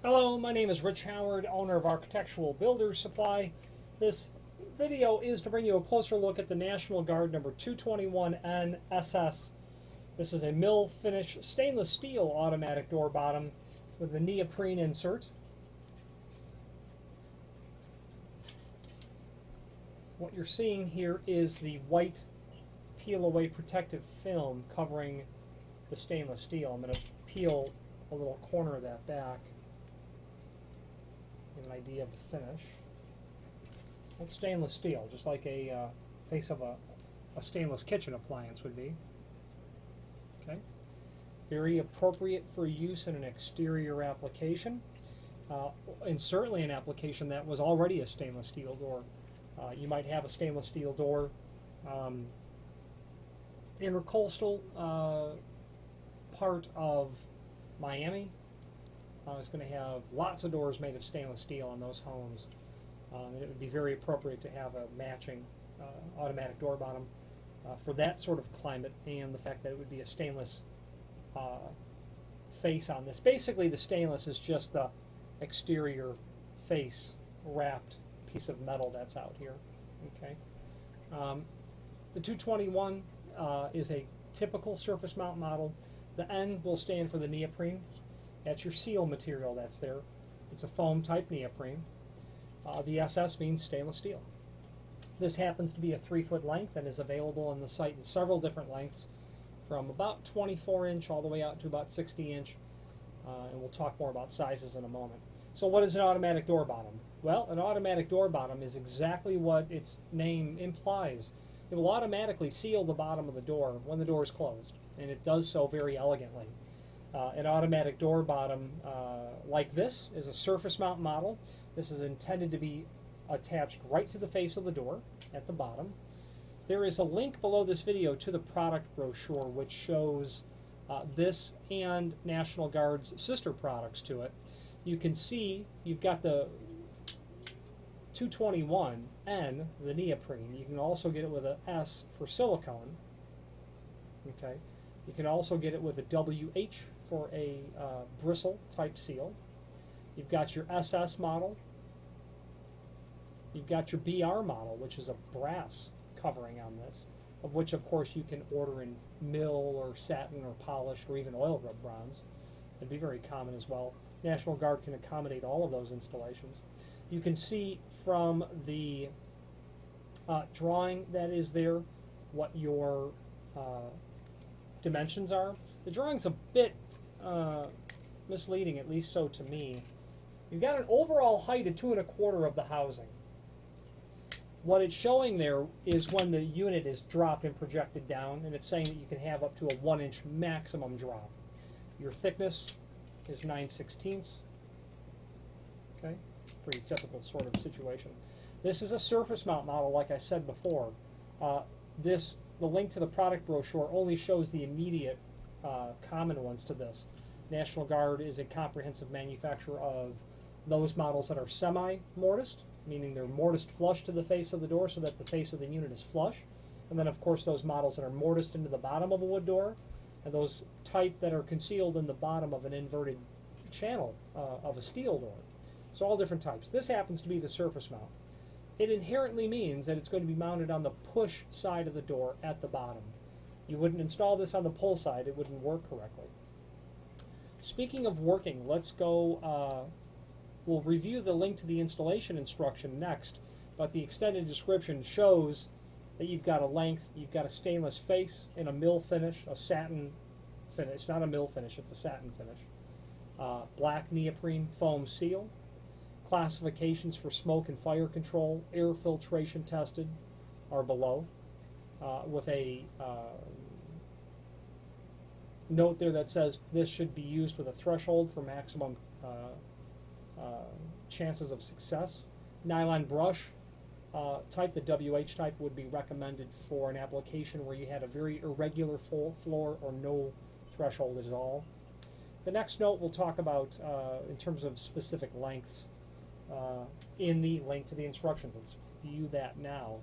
Hello, my name is Rich Howard, owner of Architectural Builders Supply. This video is to bring you a closer look at the National Guard number 221N SS. This is a mill finish stainless steel automatic door bottom with a neoprene insert. What you're seeing here is the white peel away protective film covering the stainless steel. I'm going to peel a little corner of that back. Get an idea of the finish. It's stainless steel, just like a face of a stainless kitchen appliance would be. Okay, very appropriate for use in an exterior application, and certainly an application that was already a stainless steel door. You might have a stainless steel door intercoastal part of Miami. It's going to have lots of doors made of stainless steel on those homes. And it would be very appropriate to have a matching automatic door bottom for that sort of climate, and the fact that it would be a stainless face on this. Basically, the stainless is just the exterior face wrapped piece of metal that's out here. Okay. The 221 is a typical surface mount model. The N will stand for the neoprene. That's your seal material that's there. It's a foam type neoprene. The SS means stainless steel. This happens to be a 3-foot length and is available on the site in several different lengths, from about 24 inch all the way out to about 60 inch. And we'll talk more about sizes in a moment. So what is an automatic door bottom? Well, an automatic door bottom is exactly what its name implies. It will automatically seal the bottom of the door when the door is closed, and it does so very elegantly. An automatic door bottom like this is a surface mount model. This is intended to be attached right to the face of the door at the bottom. There is a link below this video to the product brochure, which shows this and National Guard's sister products to it. You can see you've got the 221N, the neoprene. You can also get it with a S for silicone. Okay. You can also get it with a WH for a bristle type seal. You've got your SS model. You've got your BR model, which is a brass covering on this, of which of course you can order in mill or satin or polished or even oil rub bronze. It'd be very common as well. National Guard can accommodate all of those installations. You can see from the drawing that is there what your dimensions are. The drawing's a bit misleading, at least so to me. You've got an overall height of 2 1/4 of the housing. What it's showing there is when the unit is dropped and projected down, and it's saying that you can have up to a 1-inch maximum drop. Your thickness is 9/16. Okay, pretty typical sort of situation. This is a surface mount model, like I said before. The link to the product brochure only shows the immediate common ones to this. National Guard is a comprehensive manufacturer of those models that are semi-mortised, meaning they're mortised flush to the face of the door so that the face of the unit is flush. And then, of course, those models that are mortised into the bottom of a wood door, and those type that are concealed in the bottom of an inverted channel of a steel door. So all different types. This happens to be the surface mount. It inherently means that it's going to be mounted on the push side of the door at the bottom. You wouldn't install this on the pull side, it wouldn't work correctly. Speaking of working, let's go, we'll review the link to the installation instruction next, but the extended description shows that you've got a length, you've got a stainless face in a mill finish, a satin finish, not a mill finish, it's a satin finish. Black neoprene foam seal. Classifications for smoke and fire control, air filtration tested, are below, with a note there that says this should be used with a threshold for maximum chances of success. Nylon brush type, the WH type, would be recommended for an application where you had a very irregular floor or no threshold at all. The next note we'll talk about in terms of specific lengths in the link to the instructions. Let's view that now.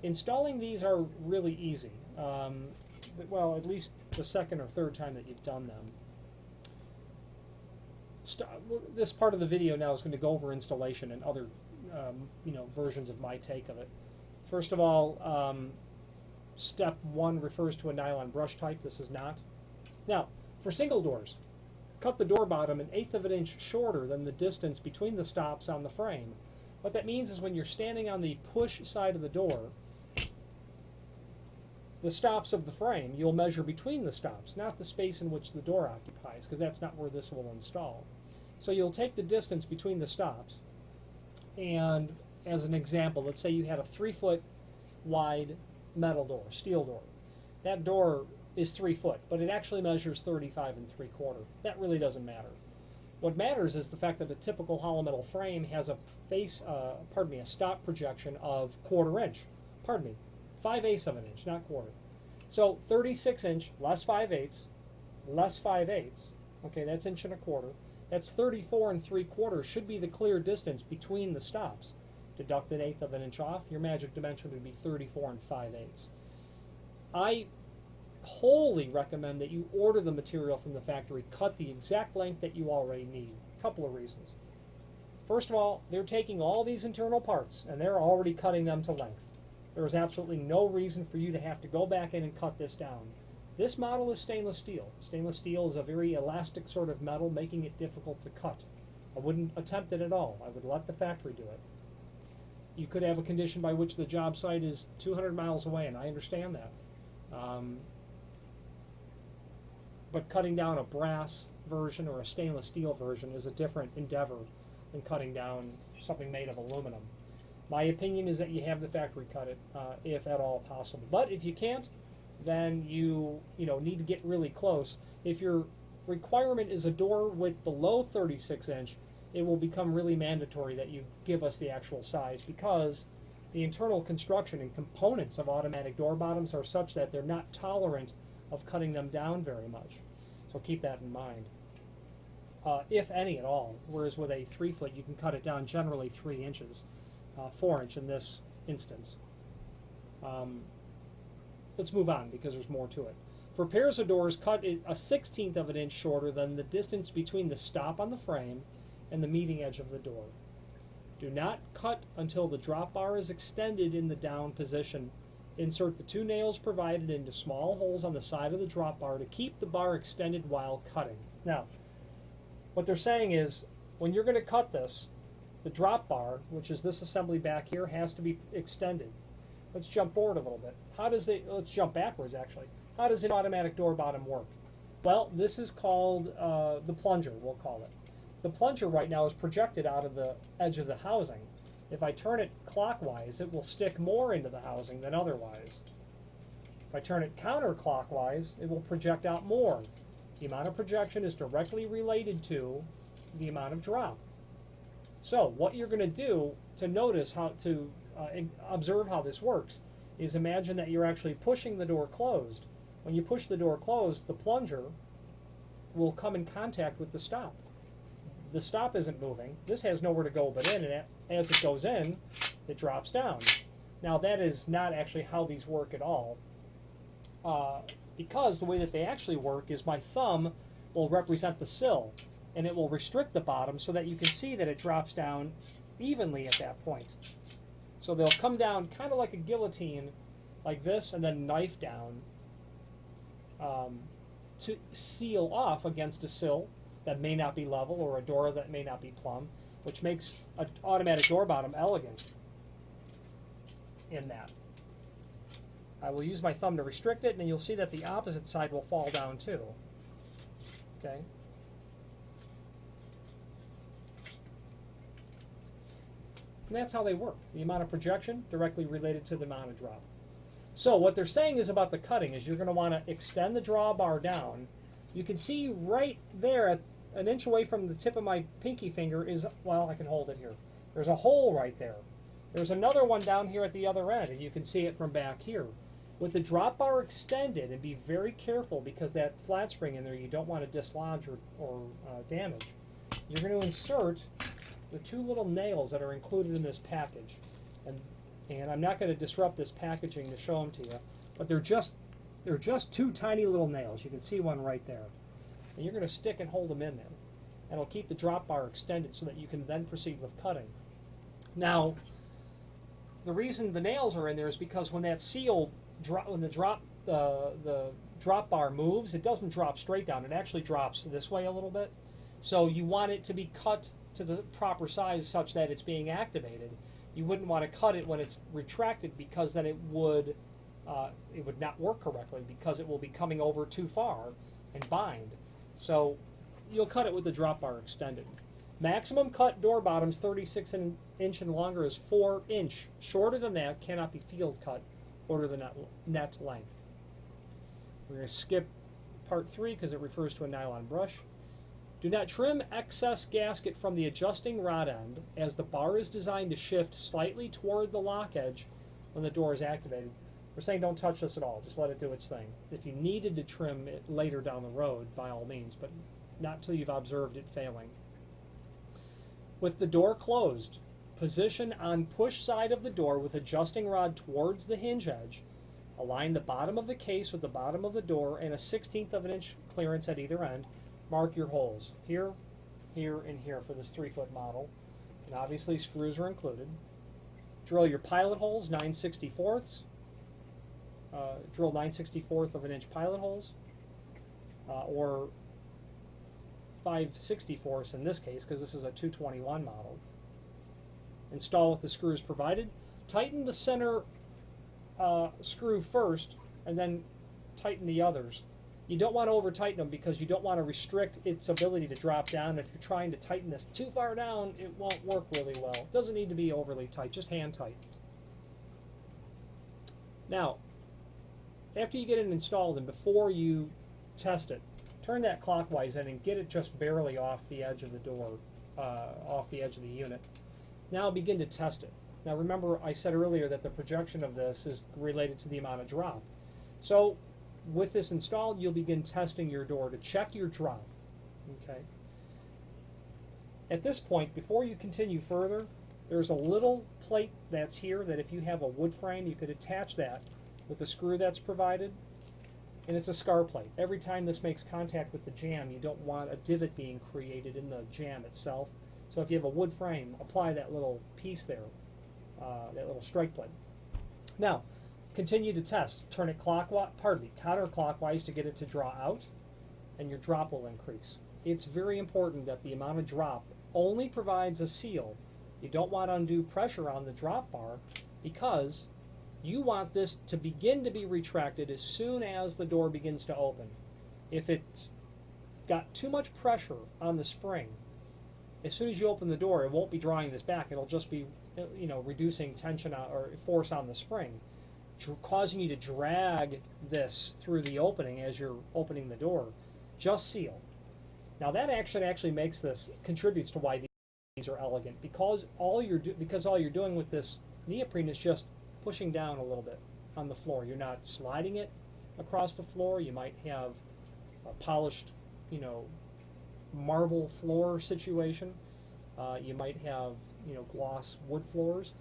Installing these are really easy. Well, at least the second or third time that you've done them. this part of the video now is going to go over installation and other versions of my take of it. First of all, step 1 refers to a nylon brush type. This is not. Now, for single doors, cut the door bottom 1/8 of an inch shorter than the distance between the stops on the frame. What that means is when you're standing on the push side of the door, the stops of the frame, you'll measure between the stops, not the space in which the door occupies, because that's not where this will install. So you'll take the distance between the stops, and as an example, let's say you had a 3-foot wide metal door, steel door. That door is 3 foot, but it actually measures 35 3/4. That really doesn't matter. What matters is the fact that a typical hollow metal frame has a a stop projection of 1/4 inch. 5/8 of an inch, not quarter. So 36 inch less 5/8 less 5/8. Okay, that's 1 1/4 inch. That's 34 3/4 should be the clear distance between the stops. Deduct 1/8 of an inch off, your magic dimension would be 34 5/8. I wholly recommend that you order the material from the factory, cut the exact length that you already need. A couple of reasons. First of all, they're taking all these internal parts and they're already cutting them to length. There is absolutely no reason for you to have to go back in and cut this down. This model is stainless steel. Stainless steel is a very elastic sort of metal, making it difficult to cut. I wouldn't attempt it at all. I would let the factory do it. You could have a condition by which the job site is 200 miles away, and I understand that. But cutting down a brass version or a stainless steel version is a different endeavor than cutting down something made of aluminum. My opinion is that you have the factory cut it, if at all possible. But if you can't, then you need to get really close. If your requirement is a door width below 36 inch, it will become really mandatory that you give us the actual size, because the internal construction and components of automatic door bottoms are such that they're not tolerant of cutting them down very much. So keep that in mind, if any at all. Whereas with a 3-foot, you can cut it down generally 3 inches, 4 inch in this instance. Let's move on because there's more to it. For pairs of doors, cut it 1/16 of an inch shorter than the distance between the stop on the frame and the meeting edge of the door. Do not cut until the drop bar is extended in the down position. Insert the 2 nails provided into small holes on the side of the drop bar to keep the bar extended while cutting. Now, what they're saying is, when you're going to cut this, the drop bar, which is this assembly back here, has to be extended. Let's jump forward a little bit. Let's jump backwards actually. How does an automatic door bottom work? Well, this is called the plunger, we'll call it. The plunger right now is projected out of the edge of the housing. If I turn it clockwise, it will stick more into the housing than otherwise. If I turn it counterclockwise, it will project out more. The amount of projection is directly related to the amount of drop. So what you're going to do to notice how to observe how this works is imagine that you're actually pushing the door closed. When you push the door closed, the plunger will come in contact with the stop. The stop isn't moving. This has nowhere to go but in, and as it goes in, it drops down. Now that is not actually how these work at all, because the way that they actually work is my thumb will represent the sill, and it will restrict the bottom so that you can see that it drops down evenly at that point. So they'll come down kind of like a guillotine, like this, and then knife down to seal off against a sill that may not be level or a door that may not be plumb, which makes an automatic door bottom elegant in that. I will use my thumb to restrict it, and you'll see that the opposite side will fall down too. Okay. And that's how they work. The amount of projection directly related to the amount of drop. So what they're saying is about the cutting is you're going to want to extend the drawbar down. You can see right there at an inch away from the tip of my pinky finger is, well, I can hold it here. There's a hole right there. There's another one down here at the other end, and you can see it from back here. With the drop bar extended, and be very careful because that flat spring in there you don't want to dislodge or damage, you're going to insert the 2 little nails that are included in this package. And I'm not going to disrupt this packaging to show them to you, but they're just 2 tiny little nails. You can see one right there. And you're going to stick and hold them in there. and it'll keep the drop bar extended so that you can then proceed with cutting. Now, the reason the nails are in there is because when that seal when the drop bar moves, it doesn't drop straight down. It actually drops this way a little bit. So you want it to be cut to the proper size such that it's being activated. You wouldn't want to cut it when it's retracted, because then it would not work correctly, because it will be coming over too far and bind. So you'll cut it with the drop bar extended. Maximum cut door bottoms 36 inch and longer is 4 inch. Shorter than that cannot be field cut. Order the net length. We're going to skip part 3 because it refers to a nylon brush. Do not trim excess gasket from the adjusting rod end, as the bar is designed to shift slightly toward the lock edge when the door is activated. We're saying don't touch this at all. Just let it do its thing. If you needed to trim it later down the road, by all means, but not till you've observed it failing. With the door closed, position on push side of the door with adjusting rod towards the hinge edge. Align the bottom of the case with the bottom of the door and a 1/16 of an inch clearance at either end. Mark your holes here, here, and here for this 3-foot model. And obviously screws are included. Drill your pilot holes 9/64. Drill 9/64 of an inch pilot holes, or 5/64 in this case, because this is a 221 model. Install with the screws provided. Tighten the center screw first, and then tighten the others. You don't want to over tighten them, because you don't want to restrict its ability to drop down. If you're trying to tighten this too far down, it won't work really well. It doesn't need to be overly tight, just hand tight. Now, after you get it installed and before you test it, turn that clockwise in and get it just barely off the edge of the door, off the edge of the unit. Now begin to test it. Now remember, I said earlier that the projection of this is related to the amount of drop. So with this installed, you'll begin testing your door to check your drop. Okay. At this point, before you continue further, there's a little plate that's here that if you have a wood frame, you could attach that with the screw that's provided, and it's a scar plate. Every time this makes contact with the jamb, you don't want a divot being created in the jamb itself. So if you have a wood frame, apply that little piece there, that little strike plate. Now, continue to test. Turn it counterclockwise to get it to draw out, and your drop will increase. It's very important that the amount of drop only provides a seal. You don't want undue pressure on the drop bar, because you want this to begin to be retracted as soon as the door begins to open. If it's got too much pressure on the spring, as soon as you open the door, it won't be drawing this back. It'll just be, reducing tension or force on the spring, causing you to drag this through the opening as you're opening the door. Just seal. Now that actually makes this, contributes to why these are elegant, because all you're doing with this neoprene is just pushing down a little bit on the floor. You're not sliding it across the floor. You might have a polished, marble floor situation. You might have, gloss wood floors.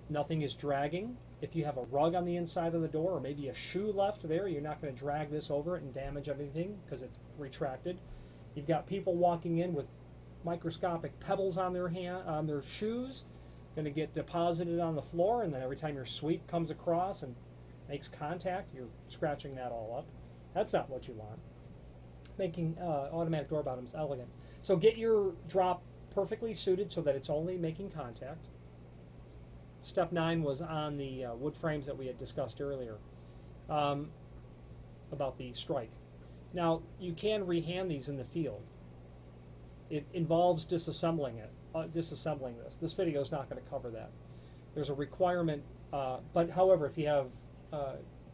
Nothing is dragging. If you have a rug on the inside of the door, or maybe a shoe left there, you're not going to drag this over it and damage everything because it's retracted. You've got people walking in with microscopic pebbles on their shoes, going to get deposited on the floor, and then every time your sweep comes across and makes contact, you're scratching that all up. That's not what you want. Making automatic door bottoms elegant. So get your drop perfectly suited so that it's only making contact. Step 9 was on the wood frames that we had discussed earlier, about the strike. Now, you can rehand these in the field. It involves disassembling this. This video is not going to cover that. There's a requirement, but however, if you have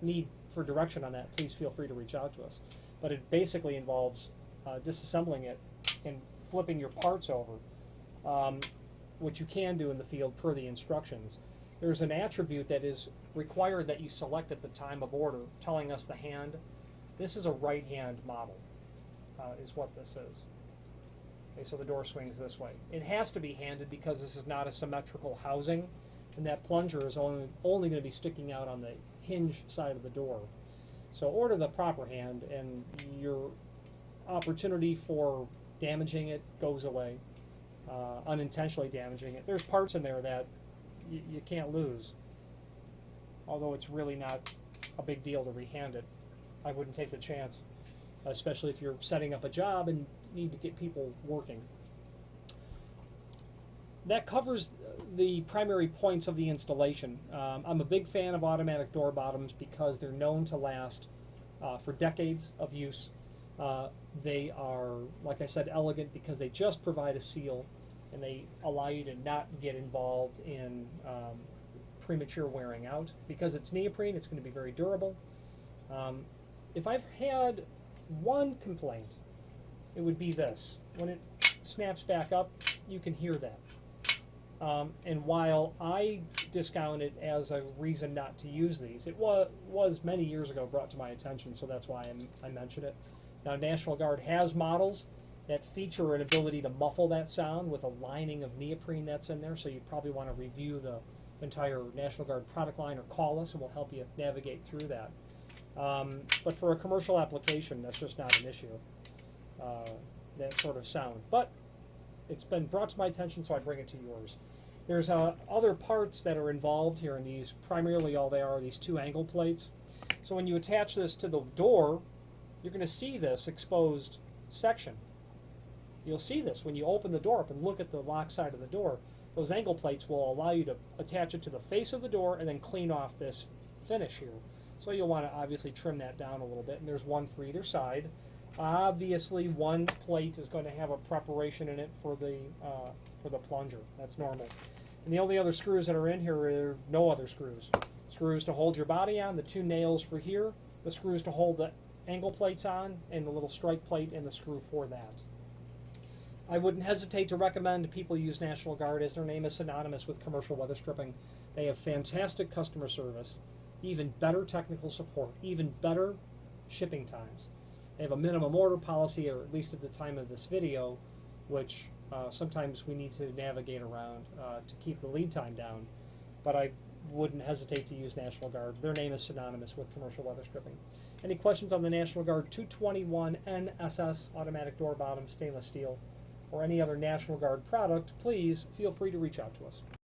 need for direction on that, please feel free to reach out to us. But it basically involves disassembling it and flipping your parts over, which you can do in the field per the instructions. There's an attribute that is required that you select at the time of order, telling us the hand. This is a right hand model, is what this is. Okay, so the door swings this way. It has to be handed because this is not a symmetrical housing, and that plunger is only going to be sticking out on the hinge side of the door. So order the proper hand, and your opportunity for damaging it goes away, unintentionally damaging it. There's parts in there that you can't lose, although it's really not a big deal to rehand it. I wouldn't take the chance, especially if you're setting up a job and need to get people working. That covers the primary points of the installation. I'm a big fan of automatic door bottoms because they're known to last for decades of use. They are, like I said, elegant because they just provide a seal and they allow you to not get involved in premature wearing out. Because it's neoprene, it's going to be very durable. If I've had one complaint, it would be this. When it snaps back up, you can hear that. And while I discount it as a reason not to use these, it was many years ago brought to my attention, so that's why I mention it. Now, National Guard has models that feature an ability to muffle that sound with a lining of neoprene that's in there, so you probably want to review the entire National Guard product line or call us and we'll help you navigate through that. But for a commercial application, that's just not an issue, that sort of sound. But it's been brought to my attention, so I bring it to yours. There's other parts that are involved here in these. Primarily all they are these two angle plates. So when you attach this to the door, you're going to see this exposed section. You'll see this when you open the door up and look at the lock side of the door. Those angle plates will allow you to attach it to the face of the door and then clean off this finish here. So you'll want to obviously trim that down a little bit, and there's one for either side. Obviously, one plate is going to have a preparation in it for the plunger. That's normal. And the only other screws that are in here are no other screws. Screws to hold your body on, the two nails for here, the screws to hold the angle plates on, and the little strike plate and the screw for that. I wouldn't hesitate to recommend people use National Guard, as their name is synonymous with commercial weather stripping. They have fantastic customer service, even better technical support, even better shipping times. They have a minimum order policy, or at least at the time of this video, which sometimes we need to navigate around to keep the lead time down. But I wouldn't hesitate to use National Guard. Their name is synonymous with commercial weather stripping. Any questions on the National Guard 221 NSS automatic door bottom stainless steel or any other National Guard product, please feel free to reach out to us.